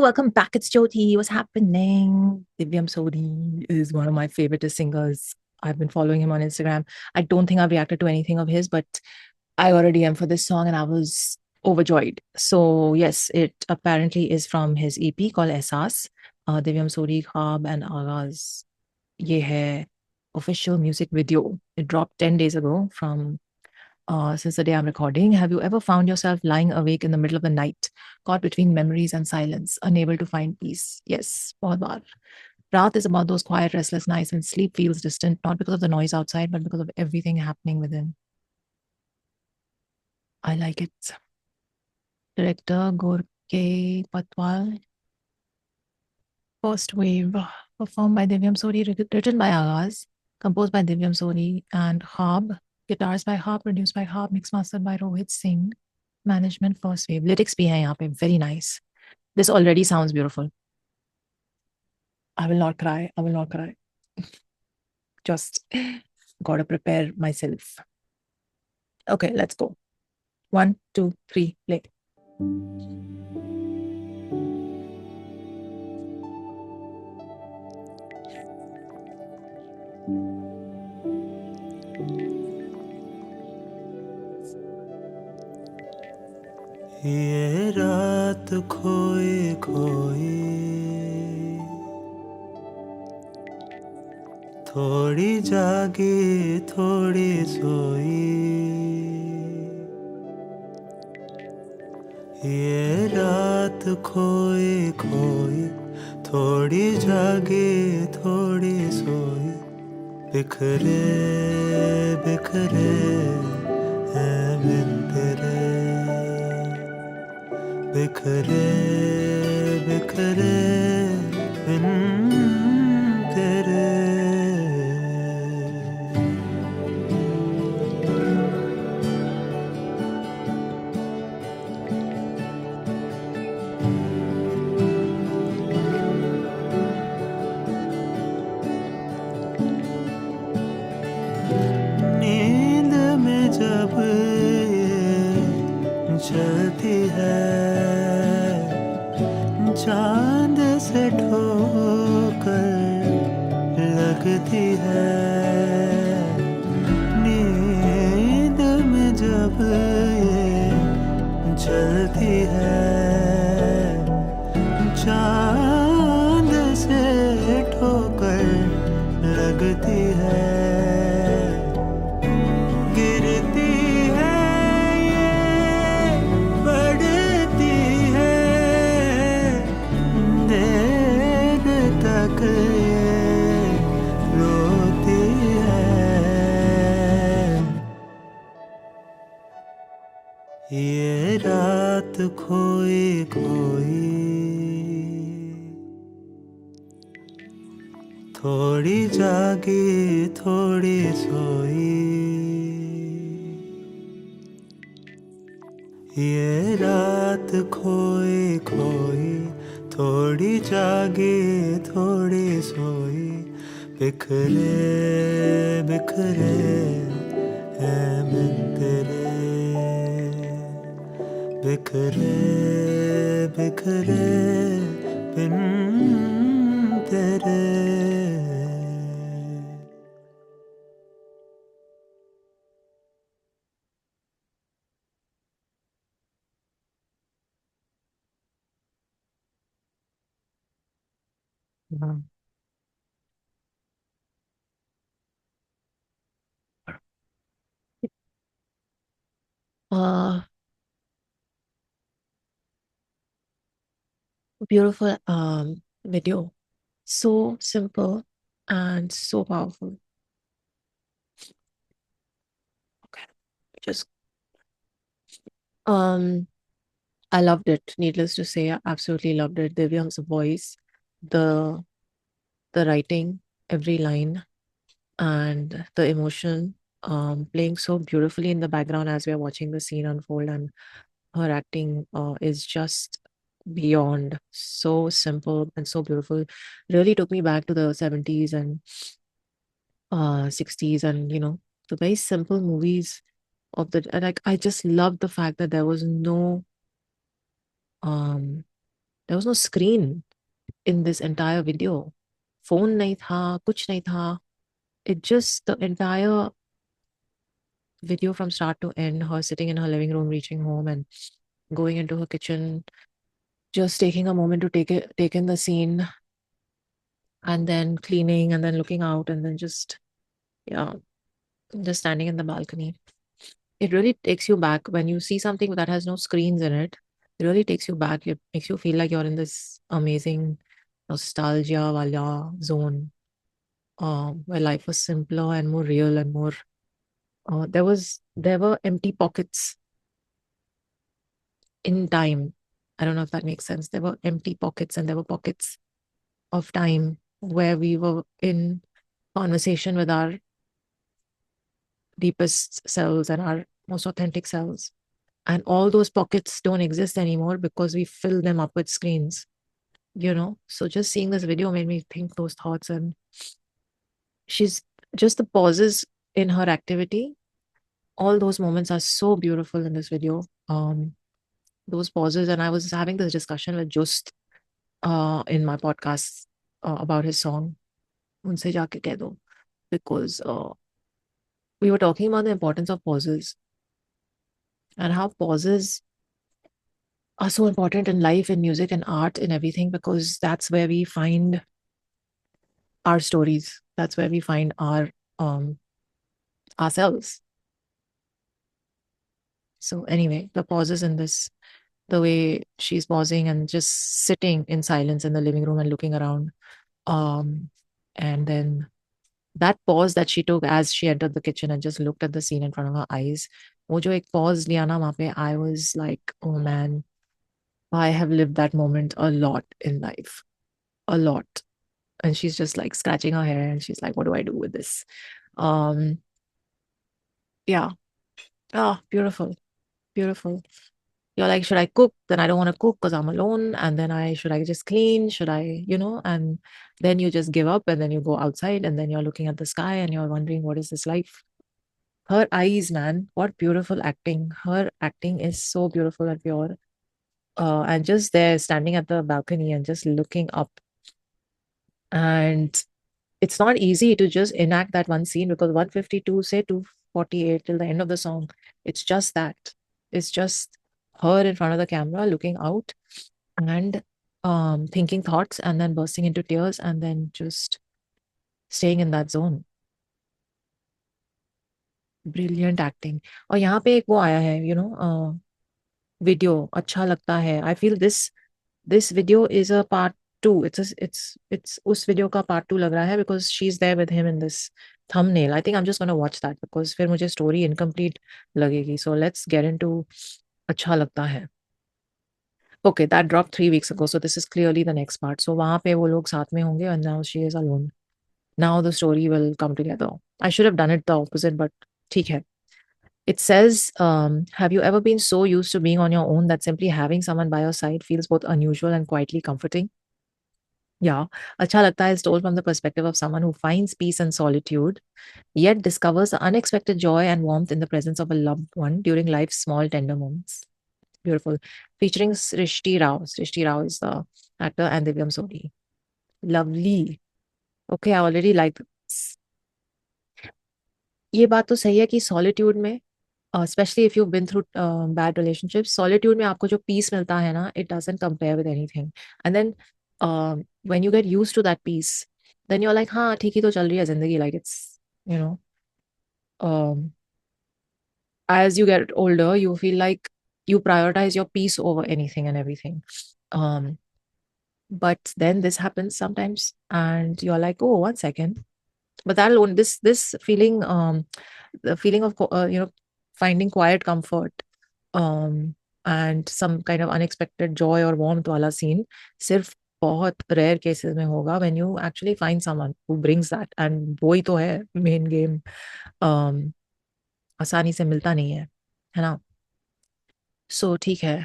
welcome back. It's Jyoti. What's happening? Divyam Sodhi is one of my favorite singers. I've been following him on Instagram. I don't think I've reacted to anything of his, but I got a DM for this song and I was overjoyed. So, yes, it apparently is from his EP called Ehsaas. Divyam Sodhi, Khab, and Agaz. Ye hai official music video. It dropped 10 days ago from since the day I'm recording. Have you ever found yourself lying awake in the middle of the night, caught between memories and silence, unable to find peace? Yes, bahut baar. Raat is about those quiet, restless nights when sleep feels distant, not because of the noise outside, but because of everything happening within. I like it. Director Gorke Patwal. First Wave, performed by Divyam Sodhi, written by Agaz, composed by Divyam Sodhi and Khab. Guitars by Khab, produced by Khab, mixed mastered by Rohit Singh. Management First Wave. Lyrics bhi hain yahan pe, very nice. This already sounds beautiful. I will not cry. I will not cry. Just gotta prepare myself. Okay, let's go. 1, 2, 3, play. ये रात खोए खोए थोड़ी जागी थोड़ी सोई ये रात खोए खोए थोड़ी जागी थोड़ी सोई बिखरे बिखरे हैं बिन तेरे बिखरे बिखरे बिन तेरे नींद में जब ये चलती है चांद से ठोकर लगती है नींद में जब ये चलती है चांद से ठोकर लगती है गिरती है ये बढ़ती है देर तक ये रोती है ये रात खोई खोई थोड़ी जागी थोड़ी सोई ये रात खोई खोई थोड़ी जागी थोड़ी सोई बिखरे बिखरे हैं बिन तेरे बिखरे बिखरे बिन तेरे Wow. Uh, Beautiful video. So simple and so powerful. Okay, just I loved it. Needless to say, I absolutely loved it. Divyam's voice, the the writing, every line, and the emotion playing so beautifully in the background as we are watching the scene unfold, and her acting is just beyond so simple and so beautiful. Really took me back to the 70s and 60s, and the very simple movies of like I just loved the fact that there was no um There was no screen in this entire video. Phone nahi tha, kuch nahi tha. It just, the entire video from start to end, her sitting in her living room, reaching home and going into her kitchen, just taking a moment to take in the scene, and then cleaning, and then looking out, and then just, yeah, just standing in the balcony. It really takes you back when you see something that has no screens in it. It really takes you back. It makes you feel like you're in this amazing nostalgia wala zone, where life was simpler and more real and more. There were empty pockets in time. I don't know if that makes sense. There were empty pockets, and there were pockets of time where we were in conversation with our deepest selves and our most authentic selves. And all those pockets don't exist anymore because we fill them up with screens, you know? So just seeing this video made me think those thoughts. And she's just the pauses in her activity. All those moments are so beautiful in this video. Those pauses. And I was having this discussion with Just in my podcast about his song. Unse jaake keh do. Because we were talking about the importance of pauses and how pauses are so important in life, in music and art and everything, because that's where we find our stories. That's where we find our ourselves. So anyway, the pauses in this, the way she's pausing and just sitting in silence in the living room and looking around. And then that pause that she took as she entered the kitchen and just looked at the scene in front of her eyes. वो जो एक pause लिया ना वहाँ पे, I was like, oh man, I have lived that moment a lot in life. A lot. And she's just like scratching her hair and she's like, what do I do with this? Um, yeah. Oh, beautiful. Beautiful. You're like, should I cook? Then I don't want to cook because I'm alone. And then should I just clean? Should I, and then you just give up and then you go outside and then you're looking at the sky and you're wondering, what is this life? Her eyes, man, what beautiful acting. Her acting is so beautiful and pure. And just there standing at the balcony and just looking up. And it's not easy to just enact that one scene because 152 say 248 till the end of the song. It's just that. It's just her in front of the camera looking out and thinking thoughts and then bursting into tears and then just staying in that zone. Brilliant acting. और यहाँ पे एक वो आया है, video अच्छा लगता है. I feel this video is a part two. It's उस video का part two लग रहा है because she's there with him in this thumbnail. I think I'm just going to watch that because फिर मुझे story incomplete लगेगी. So let's get into अच्छा लगता है. Okay, that dropped 3 weeks ago. So this is clearly the next part. So वहाँ पे वो लोग साथ में होंगे and now she is alone. Now the story will come together. I should have done it the opposite, but ठीक है. It says, have you ever been so used to being on your own that simply having someone by your side feels both unusual and quietly comforting? Yeah, Acha Lagta is told from the perspective of someone who finds peace and solitude, yet discovers the unexpected joy and warmth in the presence of a loved one during life's small tender moments. Beautiful. Featuring Srishti Rao. Srishti Rao is the actor and Divyam Sodi. Lovely. Okay, I already like this. ये बात तो सही है कि solitude में specially if you been through bad relationships solitude में आपको जो पीस मिलता है ना it doesn't compare with anything and then when you get used to that peace then you are like हाँ ठीक ही तो चल रही है जिंदगी like it's you know as you get older you feel like you prioritize your peace over anything and everything um but then this happens sometimes and you're like oh 1 second but that alone this feeling the feeling of finding quiet comfort um and some kind of unexpected joy or warmth wala scene सिर्फ बहुत rare cases में होगा when you actually find someone who brings that and वो ही तो है main game आसानी से मिलता नहीं है ना so ठीक है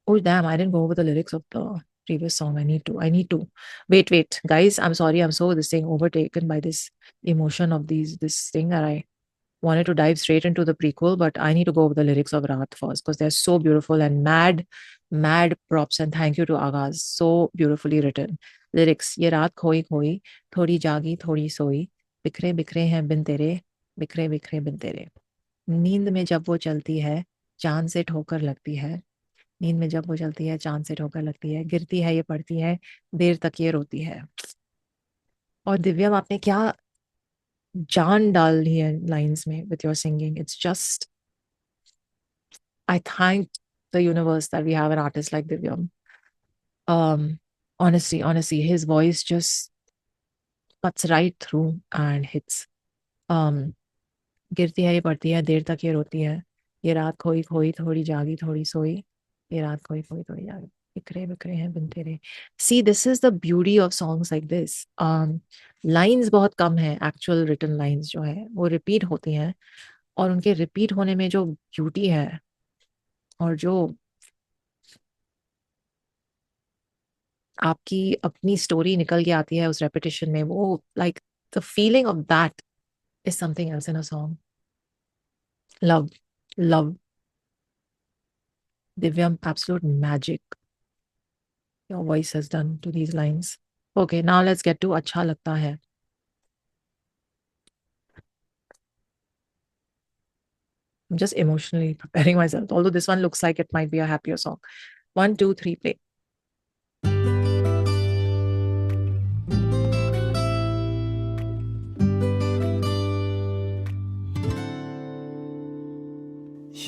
oh damn I didn't go over the lyrics of the previous song. I need to wait guys, I'm sorry, I'm so this thing overtaken by this emotion of this thing that I wanted to dive straight into the prequel, but I need to go over the lyrics of Raat first because they're so beautiful and mad props and thank you to Agaz. So beautifully written. Lyrics. ये रात खोई खोई, थोड़ी जागी थोड़ी सोई, बिखरे बिखरे हैं बिन तेरे, बिखरे बिखरे बिन तेरे. नींद में जब वो चलती है, चांद से ठोकर लगती है. नींद में जब वो चलती है, चांद से ठोकर लगती है. गिरती है ये पड़ती है, देर तक ये रोती है. और दिव्यम आपने क्या जान डाल दी है लाइंस में with your singing. It's just I thank the universe that we have an artist like Divyam. um honestly his voice just cuts right through and hits. um गिरती है ये पड़ती है, देर तक ये रोती है. ये रात खोई खोई थोड़ी जागी थोड़ी सोई, ये रात खोई खोई थोड़ी जागी, बिखरे बिखरे हैं बिन तेरे. See this is the beauty of songs like this. Lines बहुत कम है, एक्चुअल रिटन लाइंस जो है वो रिपीट होती हैं, और उनके रिपीट होने में जो ब्यूटी है और जो आपकी अपनी स्टोरी निकल के आती है उस रेपिटेशन में, वो like the feeling of that is something else in a song. Love love Divyam, absolute magic your voice has done to these lines. Okay, now let's get to Acha Lagta Hai. I'm just emotionally preparing myself, although this one looks like it might be a happier song. 1, 2, 3, play.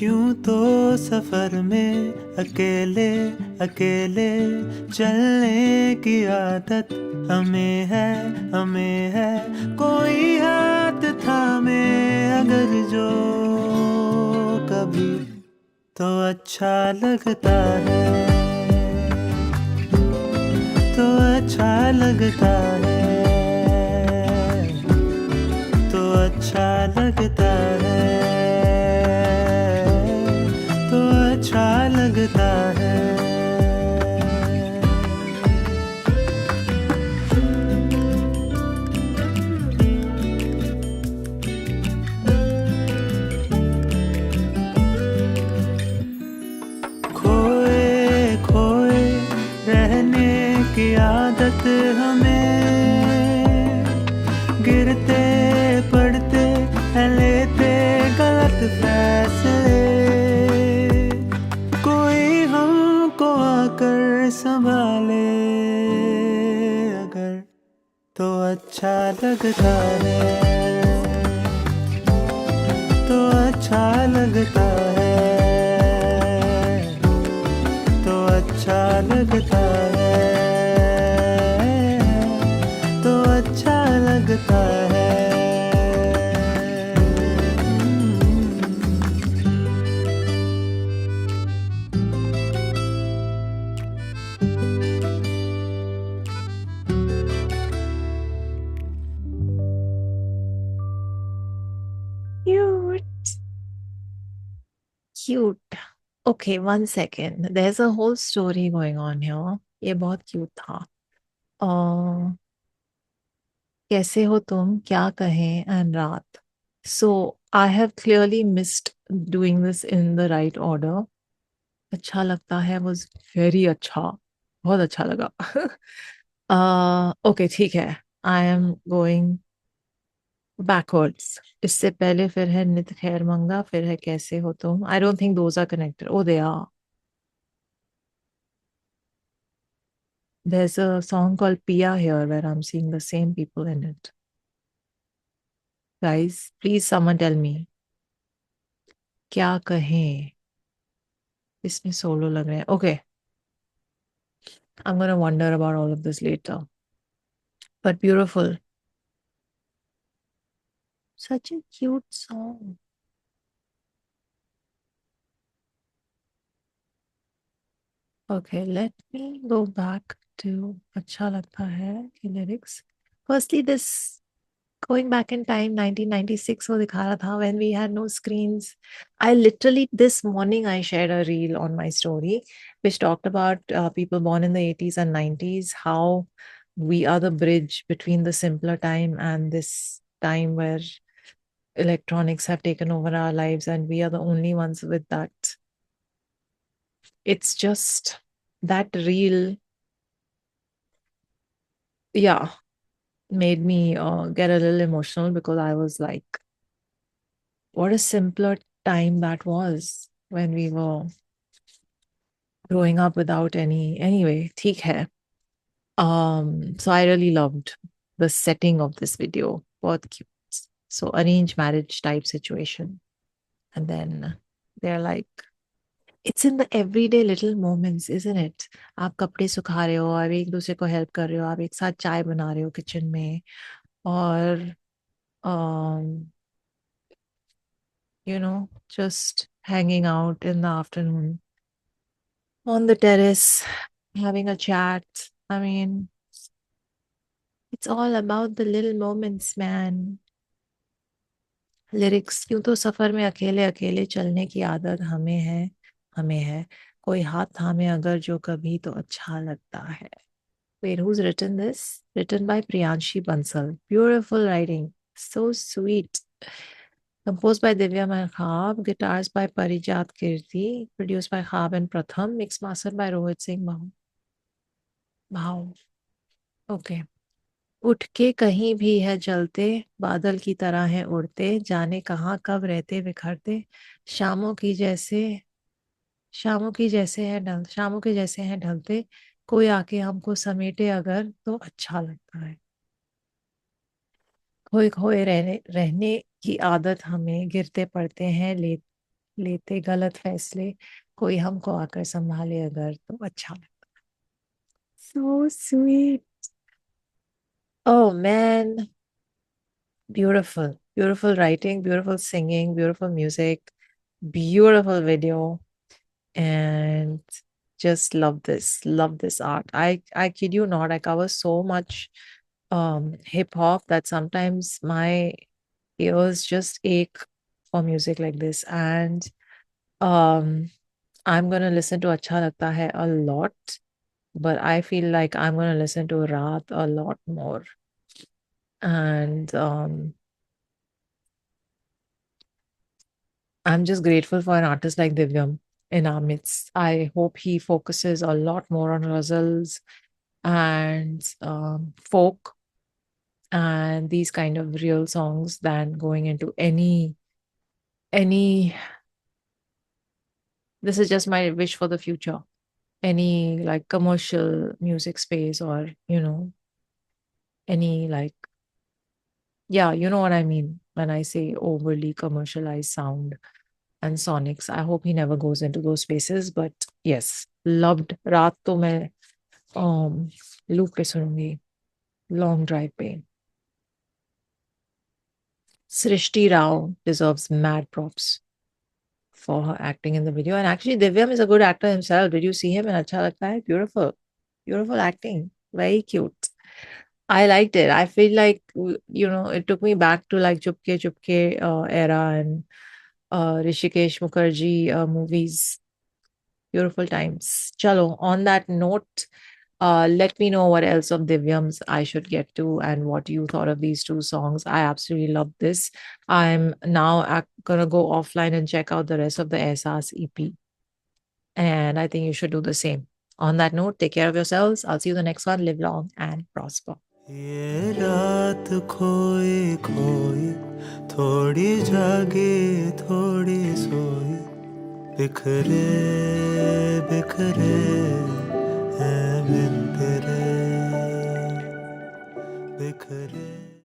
यूं तो सफर में अकेले अकेले चलने की आदत हमें है कोई हाथ थामे अगर जो कभी तो अच्छा लगता है, तो अच्छा लगता है, तो अच्छा लगता है, तो अच्छा लगता है. खोए खोए रहने की आदत हमें, गिरते पड़ते लेते गलत फैसले, कोई हमको आकर संभाले अगर तो अच्छा लगता है, तो अच्छा लगता है, तो अच्छा लगता है, तो अच्छा लगता है. Cute. Cute. Okay, 1 second. There's a whole story going on here. ये बहुत cute था. कैसे हो तुम, क्या कहें, and रात. So I have clearly missed doing this in the right order. अच्छा लगता है was very अच्छा, बहुत अच्छा लगा. Okay, ठीक है. I am going backwards. इससे पहले फिर है नित खैर मंगा, फिर है कैसे हो तुम. I don't think those are connected. Oh, they are. There's a song called Pia here where I'm seeing the same people in it. Guys, please someone tell me. क्या कहें, इसमें सोलो लग रहे हैं. Okay, I'm gonna wonder about all of this later. But beautiful. Such a cute song. Okay, let me go back to Acha Lagta Hai ki lyrics. Firstly, this going back in time, 1996 wo dikha raha tha when we had no screens. I literally, this morning, I shared a reel on my story which talked about people born in the 80s and 90s, how we are the bridge between the simpler time and this time where electronics have taken over our lives and we are the only ones with that. It's just that reel, yeah, made me get a little emotional because I was like, what a simpler time that was when we were growing up without any. Anyway, theek hai. So I really loved the setting of this video. बहुत cute. So arranged marriage type situation. And then they're like, it's in the everyday little moments, isn't it? आप कपड़े सुखा रहे हो, आप एक दूसरे को हेल्प कर रहे हो, आप एक साथ चाय बना रहे हो किचन में, और um, just hanging out in the afternoon on the terrace, having a chat. I mean, it's all about the little moments, man. Lyrics, यूं तो सफर में अकेले अकेले चलने की आदत हमें है कोई हाथ थामे अगर जो कभी तो अच्छा लगता है. Wait, who's written this? Written by Priyanshi Bansal. Beautiful writing. So sweet. Composed by Divya Mahab. Guitars by Parijat Kirti. Produced by Khab and Pratham. Mixed mastered by Rohit Singh Bhau. Okay. उठ के कहीं भी है जलते, बादल की तरह है उड़ते, जाने कहाँ कब रहते बिखरते, शामों की जैसे शामों के जैसे हैं ढलते, कोई आके हमको समेटे अगर तो अच्छा लगता है. खोए खोए रहने रहने की आदत हमें, गिरते पड़ते हैं लेते गलत फैसले, कोई हमको आकर संभाले अगर तो अच्छा लगता. So sweet. Oh man. Beautiful, beautiful writing, beautiful singing, beautiful music, beautiful video, and just love this art. I kid you not, I cover so much hip hop that sometimes my ears just ache for music like this. And um I'm gonna listen to Acha Lagta Hai a lot, but I feel like I'm gonna listen to Raat a lot more. And I'm just grateful for an artist like Divyam in our midst. I hope he focuses a lot more on ghazals and folk and these kind of real songs than going into any. This is just my wish for the future. Any like commercial music space, or any like, yeah, you know what I mean when I say overly commercialized sound and sonics. I hope he never goes into those spaces. But yes, loved. रात तो मैं loop पे सुनूंगी, long drive पे. Srishti Rao deserves mad props for her acting in the video. And actually, Divyam is a good actor himself. Did you see him in Acha Lagta Hai? Beautiful, beautiful acting. Very cute. I liked it. I feel like it took me back to like Chupke Chupke era and Rishikesh Mukherjee movies. Beautiful times. Chalo, on that note, let me know what else of Divyam's I should get to and what you thought of these two songs. I absolutely love this. I'm now going to go offline and check out the rest of the Ehsaas EP. And I think you should do the same. On that note, take care of yourselves. I'll see you in the next one. Live long and prosper. ये रात खोई खोई, थोड़ी जागे थोड़ी सोई, बिखरे बिखरे हैं बिन तेरे, बिखरे.